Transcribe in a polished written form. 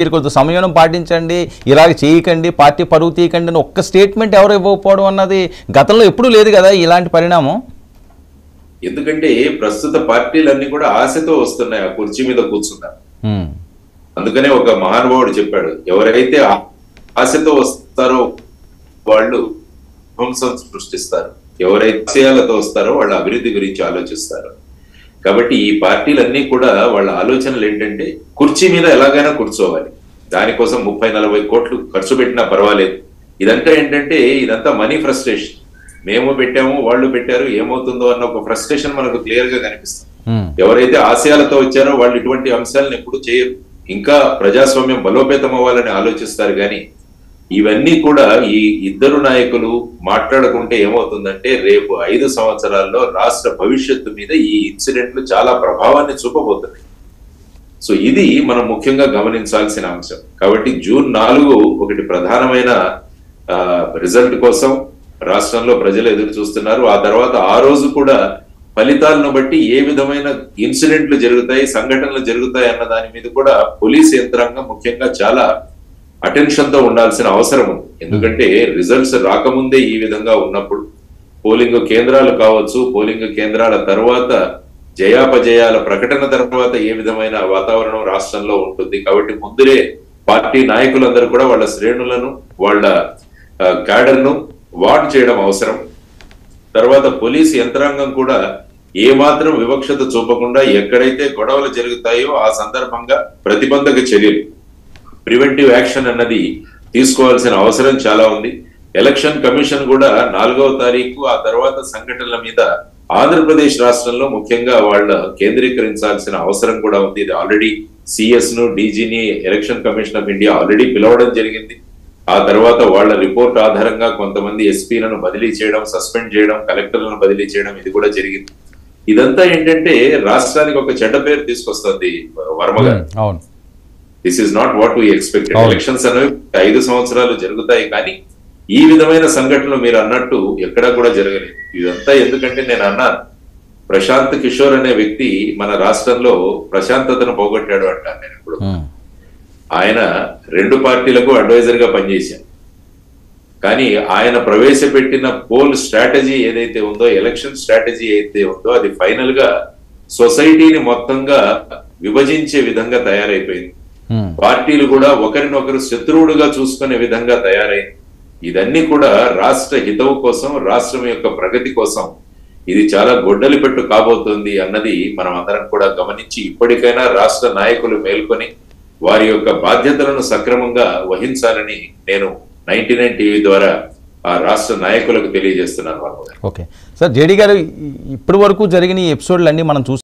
మీరు కొంచెం సంయమనం పాటించండి, ఇలాగ చేయకండి, పార్టీ పరువు తీయకండి అని ఒక్క స్టేట్మెంట్ ఎవరు ఇవ్వకపోవడం అన్నది గతంలో ఎప్పుడూ లేదు కదా ఇలాంటి పరిణామం. ఎందుకంటే ప్రస్తుత పార్టీలన్నీ కూడా ఆశతో వస్తున్నాయి, ఆ కుర్చీ మీద కూర్చున్నారు. అందుకనే ఒక మహానుభావుడు చెప్పాడు, ఎవరైతే ఆశతో వస్తారో వాళ్ళు ధ్వంసం సృష్టిస్తారు, ఎవరైతే ఆశయాలతో వస్తారో వాళ్ళ అభివృద్ధి గురించి ఆలోచిస్తారు. కాబట్టి ఈ పార్టీలన్నీ కూడా వాళ్ళ ఆలోచనలు ఏంటంటే కుర్చీ మీద ఎలాగైనా కూర్చోవాలి, దానికోసం 30-40 కోట్లు ఖర్చు పెట్టినా పర్వాలేదు. ఇదంతా ఏంటంటే ఇదంతా మనీ ఫ్రస్ట్రేషన్, మేము పెట్టాము వాళ్ళు పెట్టారు ఏమవుతుందో అన్న ఒక ఫ్రస్ట్రేషన్ మనకు క్లియర్ గా కనిపిస్తుంది. ఎవరైతే ఆశయాలతో వచ్చారో వాళ్ళు ఇటువంటి అంశాలను ఎప్పుడు చేయరు, ఇంకా ప్రజాస్వామ్యం బలోపేతం అవ్వాలని ఆలోచిస్తారు. కానీ ఇవన్నీ కూడా ఈ ఇద్దరు నాయకులు మాట్లాడుకుంటే ఏమవుతుందంటే రేపు 5 సంవత్సరాల్లో రాష్ట్ర భవిష్యత్తు మీద ఈ ఇన్సిడెంట్లు చాలా ప్రభావాన్ని చూపబోతున్నాయి. సో ఇది మనం ముఖ్యంగా గమనించాల్సిన అంశం. కాబట్టి జూన్ 4 ఒకటి ప్రధానమైన రిజల్ట్ కోసం రాష్ట్రంలో ప్రజలు ఎదురు చూస్తున్నారు. ఆ తర్వాత ఆ రోజు కూడా ఫలితాలను బట్టి ఏ విధమైన ఇన్సిడెంట్లు జరుగుతాయి, సంఘటనలు జరుగుతాయి అన్న దాని మీద కూడా పోలీస్ యంత్రాంగం ముఖ్యంగా చాలా అటెన్షన్ తో ఉండాల్సిన అవసరం ఉంది. ఎందుకంటే రిజల్ట్స్ రాకముందే ఈ విధంగా ఉన్నప్పుడు పోలింగ్ కేంద్రాలు కావచ్చు, పోలింగ్ కేంద్రాల తర్వాత జయాపజయాల ప్రకటన తర్వాత ఏ విధమైన వాతావరణం రాష్ట్రంలో ఉంటుంది. కాబట్టి ముందులే పార్టీ నాయకులందరూ కూడా వాళ్ళ శ్రేణులను వాళ్ళ క్యాడర్ను వార్న్ చేయడం అవసరం. తర్వాత పోలీస్ యంత్రాంగం కూడా ఏ మాత్రం వివక్షత చూపకుండా ఎక్కడైతే గొడవలు జరుగుతాయో ఆ సందర్భంగా ప్రతిబంధక చర్యలు, ప్రివెంటివ్ యాక్షన్ అన్నది తీసుకోవాల్సిన అవసరం చాలా ఉంది. ఎలక్షన్ కమిషన్ కూడా 4వ తారీఖు ఆ తర్వాత సంఘటనల మీద ఆంధ్రప్రదేశ్ రాష్ట్రంలో ముఖ్యంగా వాళ్ళ కేంద్రీకరించాల్సిన అవసరం కూడా ఉంది. ఇది ఆల్రెడీ సిఎస్ ను డీజీని election commission of India already పిలవడం జరిగింది. ఆ తర్వాత వాళ్ళ రిపోర్ట్ ఆధారంగా కొంతమంది ఎస్పీలను బదిలీ చేయడం, సస్పెండ్ చేయడం, కలెక్టర్లను బదిలీ చేయడం ఇది కూడా జరిగింది. ఇదంతా ఏంటంటే రాష్ట్రానికి ఒక చెడ్డ పేరు తీసుకొస్తుంది వర్మ గారు. This is not what we expected. Elections అనేవి 5 సంవత్సరాలు జరుగుతాయి, కానీ ఈ విధమైన సంఘటనలు మీరు అన్నట్టు ఎక్కడా కూడా జరగలేదు. ఇదంతా ఎందుకంటే నేను అన్నాను, ప్రశాంత్ కిషోర్ అనే వ్యక్తి మన రాష్ట్రంలో ప్రశాంతతను పోగొట్టాడు అంటాను నేను ఇప్పుడు. ఆయన 2 పార్టీలకు అడ్వైజర్ గా పనిచేశాను, కానీ ఆయన ప్రవేశపెట్టిన పోల్ స్ట్రాటజీ ఏదైతే ఉందో, ఎలక్షన్ స్ట్రాటజీ ఏదైతే ఉందో అది ఫైనల్ గా సొసైటీని మొత్తంగా విభజించే విధంగా తయారైపోయింది. పార్టీలు కూడా ఒకరినొకరు శత్రువులుగా చూసుకునే విధంగా తయారైంది. ఇదన్నీ కూడా రాష్ట్ర హితవు కోసం, రాష్ట్రం యొక్క ప్రగతి కోసం ఇది చాలా గొడ్డలి పెట్టు కాబోతుంది అన్నది మనం అందరం కూడా గమనించి ఇప్పటికైనా రాష్ట్ర నాయకులు మేల్కొని వారి యొక్క బాధ్యతలను సక్రమంగా వహించాలని నేను 99 టీవీ ద్వారా ఆ రాష్ట్ర నాయకులకు తెలియజేస్తున్నాను. ఓకే సార్, జేడీ గారు ఇప్పటి వరకు జరిగిన ఈ ఎపిసోడ్లన్నీ మనం